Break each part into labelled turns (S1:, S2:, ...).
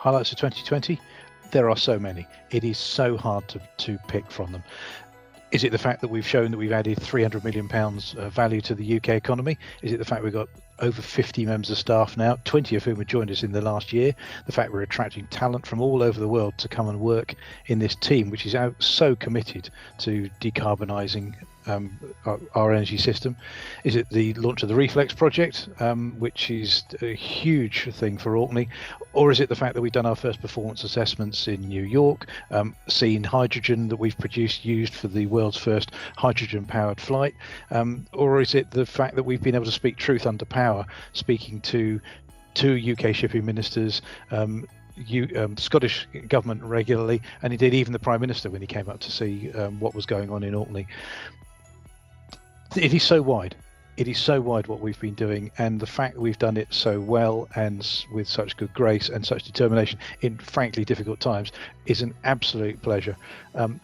S1: Highlights of 2020? There are so many. It is so hard to pick from them. Is it the fact that we've shown that we've added £300 million value to the UK economy? Is it the fact we've got over 50 members of staff now, 20 of whom have joined us in the last year? The fact we're attracting talent from all over the world to come and work in this team, which is so committed to decarbonising our energy system? Is it the launch of the Reflex project, which is a huge thing for Orkney? Or is it the fact that we've done our first performance assessments in New York, seen hydrogen that we've produced used for the world's first hydrogen powered flight? Or is it the fact that we've been able to speak truth under power, speaking to two UK shipping ministers, Scottish government regularly, and indeed even the Prime Minister when he came up to see what was going on in Orkney? It is so wide. It is so wide what we've been doing, and the fact that we've done it so well and with such good grace and such determination in frankly difficult times is an absolute pleasure.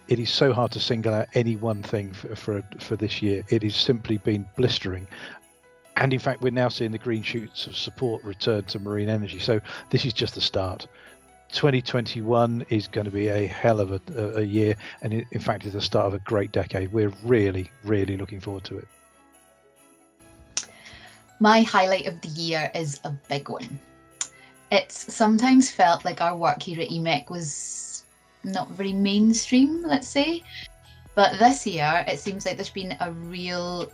S1: It is so hard to single out any one thing for this year. It has simply been blistering. And in fact, we're now seeing the green shoots of support return to marine energy. So this is just the start. 2021 is going to be a hell of a year, and in fact is the start of a great decade. We're really, really looking forward to it.
S2: My highlight of the year is a big one. It's sometimes felt like our work here at EMEC was not very mainstream, let's say, but this year it seems like there's been a real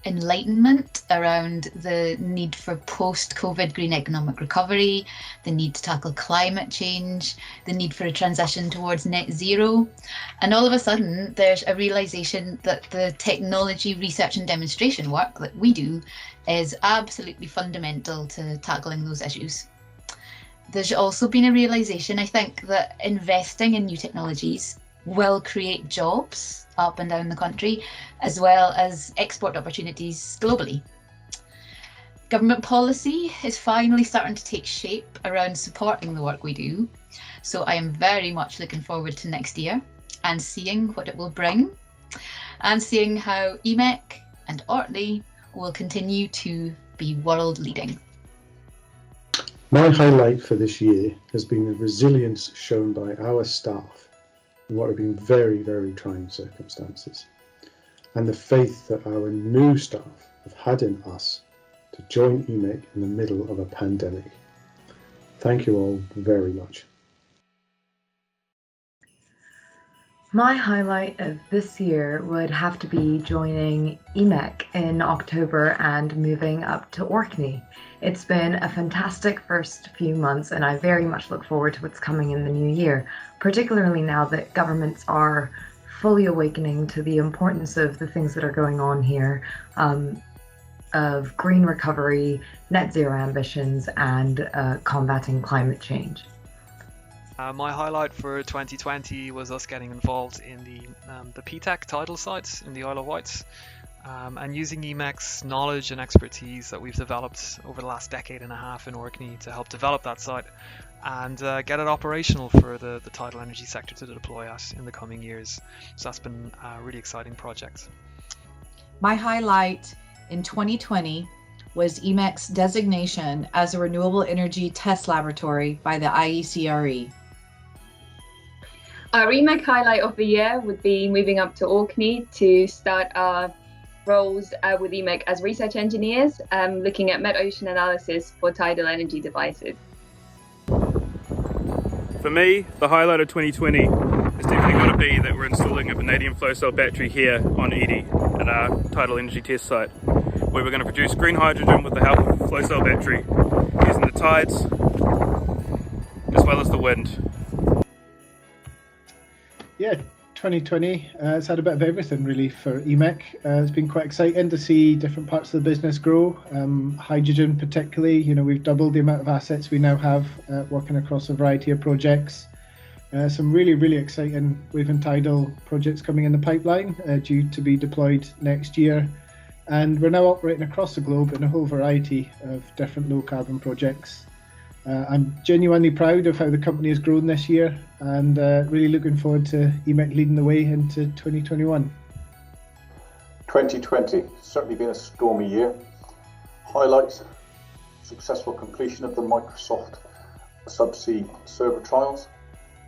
S2: enlightenment around the need for post-COVID green economic recovery, the need to tackle climate change, the need for a transition towards net zero. And all of a sudden, there's a realisation that the technology research and demonstration work that we do is absolutely fundamental to tackling those issues. There's also been a realisation, I think, that investing in new technologies will create jobs up and down the country, as well as export opportunities globally. Government policy is finally starting to take shape around supporting the work we do. So I am very much looking forward to next year and seeing what it will bring, and seeing how EMEC and Orkney will continue to be world leading.
S3: My highlight for this year has been the resilience shown by our staff in what have been very, very trying circumstances, and the faith that our new staff have had in us to join EMEC in the middle of a pandemic. Thank you all very much.
S4: My highlight of this year would have to be joining EMEC in October and moving up to Orkney. It's been a fantastic first few months, and I very much look forward to what's coming in the new year, particularly now that governments are fully awakening to the importance of the things that are going on here, of green recovery, net zero ambitions, and combating climate change.
S5: My highlight for 2020 was us getting involved in the PTAC tidal sites in the Isle of Wight, and using EMEC's knowledge and expertise that we've developed over the last decade and a half in Orkney to help develop that site and get it operational for the tidal energy sector to deploy at in the coming years. So that's been a really exciting project.
S6: My highlight in 2020 was EMEC's designation as a renewable energy test laboratory by the IECRE.
S7: Our EMEC highlight of the year would be moving up to Orkney to start our roles with EMEC as research engineers, looking at metocean analysis for tidal energy devices.
S8: For me, the highlight of 2020 is definitely going to be that we're installing a vanadium flow cell battery here on Edie at our tidal energy test site, where we're going to produce green hydrogen with the help of a flow cell battery using the tides as well as the wind.
S9: Yeah, 2020 has had a bit of everything really for EMEC. It's been quite exciting to see different parts of the business grow. Hydrogen particularly, we've doubled the amount of assets we now have working across a variety of projects. Some really, really exciting wave and tidal projects coming in the pipeline due to be deployed next year. And we're now operating across the globe in a whole variety of different low carbon projects. I'm genuinely proud of how the company has grown this year, and really looking forward to EMEC leading the way into 2021.
S10: 2020 certainly been a stormy year. Highlights: successful completion of the Microsoft subsea server trials,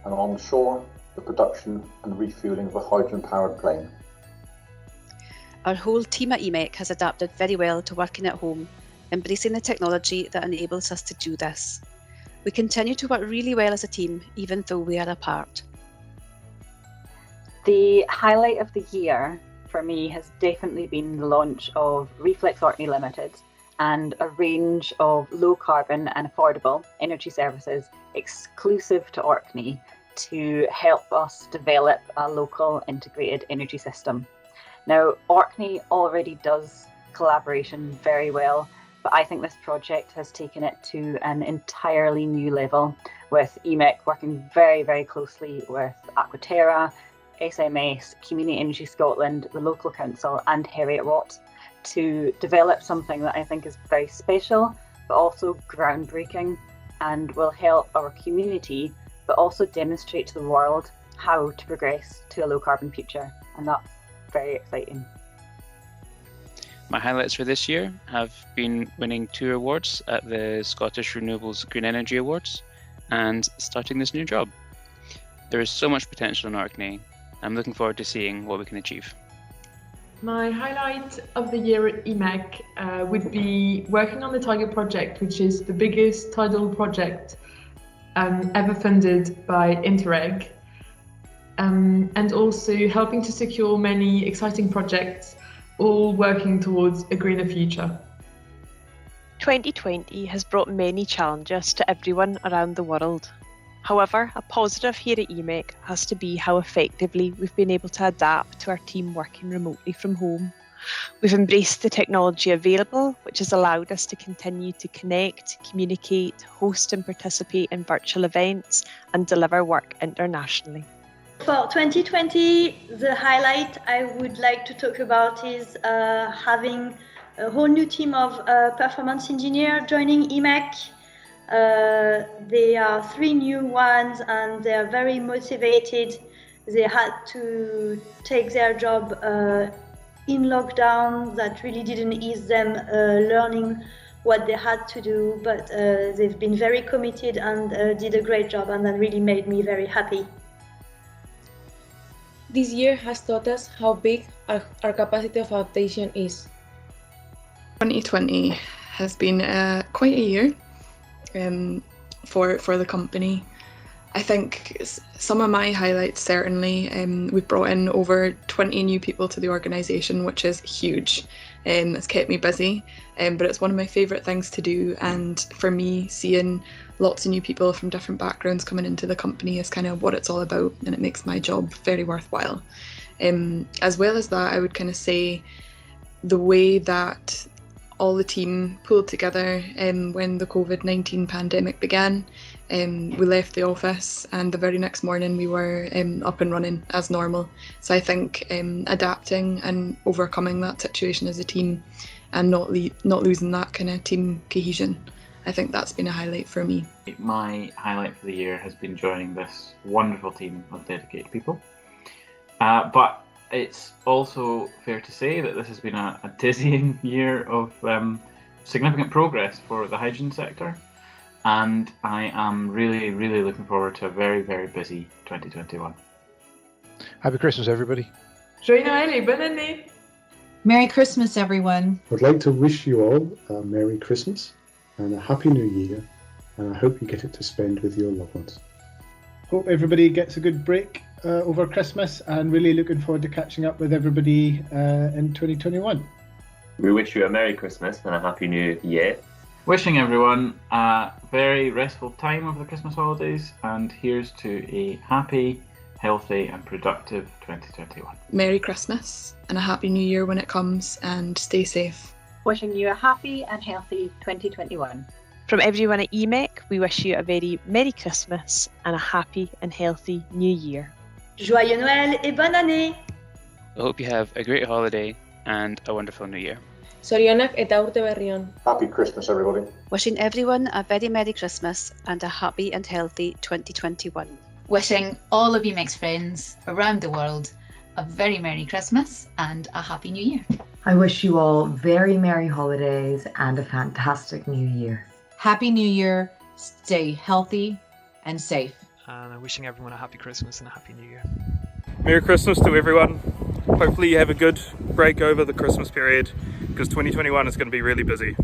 S10: and on shore, the production and refuelling of a hydrogen-powered plane.
S11: Our whole team at EMEC has adapted very well to working at home, embracing the technology that enables us to do this. We continue to work really well as a team, even though we are apart.
S12: The highlight of the year for me has definitely been the launch of Reflex Orkney Limited and a range of low carbon and affordable energy services exclusive to Orkney to help us develop a local integrated energy system. Now, Orkney already does collaboration very well, but I think this project has taken it to an entirely new level, with EMEC working very, very closely with Aquaterra, SMS, Community Energy Scotland, the local council and Heriot Watt to develop something that I think is very special, but also groundbreaking and will help our community, but also demonstrate to the world how to progress to a low carbon future. And that's very exciting.
S13: My highlights for this year have been winning 2 awards at the Scottish Renewables Green Energy Awards and starting this new job. There is so much potential in Orkney. I'm looking forward to seeing what we can achieve.
S14: My highlight of the year at EMEC would be working on the Tiger project, which is the biggest tidal project ever funded by Interreg, and also helping to secure many exciting projects, all working towards a greener future.
S15: 2020 has brought many challenges to everyone around the world. However, a positive here at EMEC has to be how effectively we've been able to adapt to our team working remotely from home. We've embraced the technology available, which has allowed us to continue to connect, communicate, host and participate in virtual events, and deliver work internationally.
S16: For 2020, the highlight I would like to talk about is having a whole new team of performance engineers joining EMEC. They are 3 new ones and they are very motivated. They had to take their job in lockdown. That really didn't ease them learning what they had to do, but they've been very committed and did a great job, and that really made me very happy.
S17: This year has taught us how big our capacity of adaptation is.
S18: 2020 has been quite a year for the company. I think some of my highlights, certainly, we've brought in over 20 new people to the organisation, which is huge. It's kept me busy, but it's one of my favourite things to do, and for me, seeing lots of new people from different backgrounds coming into the company is kind of what it's all about, and it makes my job very worthwhile. As well as that, I would kind of say the way that all the team pulled together when the COVID-19 pandemic began. We left the office and the very next morning we were up and running as normal. So I think adapting and overcoming that situation as a team and not losing that kind of team cohesion, I think that's been a highlight for me.
S19: My highlight for the year has been joining this wonderful team of dedicated people. But it's also fair to say that this has been a dizzying year of significant progress for the hydrogen sector. And I am really, really looking forward to a very, very busy 2021.
S1: Happy Christmas, everybody.
S14: Joyeux Noël et bonne année.
S6: Merry Christmas, everyone.
S3: I'd like to wish you all a Merry Christmas and a Happy New Year, and I hope you get it to spend with your loved ones.
S9: Hope everybody gets a good break over Christmas, and really looking forward to catching up with everybody in 2021.
S20: We wish you a Merry Christmas and a Happy New Year.
S19: Wishing everyone a very restful time over the Christmas holidays, and here's to a happy, healthy and productive 2021.
S18: Merry Christmas and a Happy New Year when it comes, and stay safe.
S12: Wishing you a happy and healthy 2021.
S15: From everyone at EMEC, we wish you a very Merry Christmas and a happy and healthy New Year.
S16: Joyeux Noël et bonne année!
S13: I hope you have a great holiday and a wonderful New Year.
S17: Zorionak eta urte berri on.
S10: Happy Christmas, everybody.
S11: Wishing everyone a very Merry Christmas and a happy and healthy 2021.
S2: Wishing all of EMEC's friends around the world a very Merry Christmas and a Happy New Year.
S4: I wish you all very merry holidays and a fantastic new year.
S6: Happy New Year stay healthy and safe.
S5: And wishing everyone a happy Christmas and a happy New Year.
S8: Merry Christmas to everyone. Hopefully you have a good break over the Christmas period, because 2021 is going to be really busy.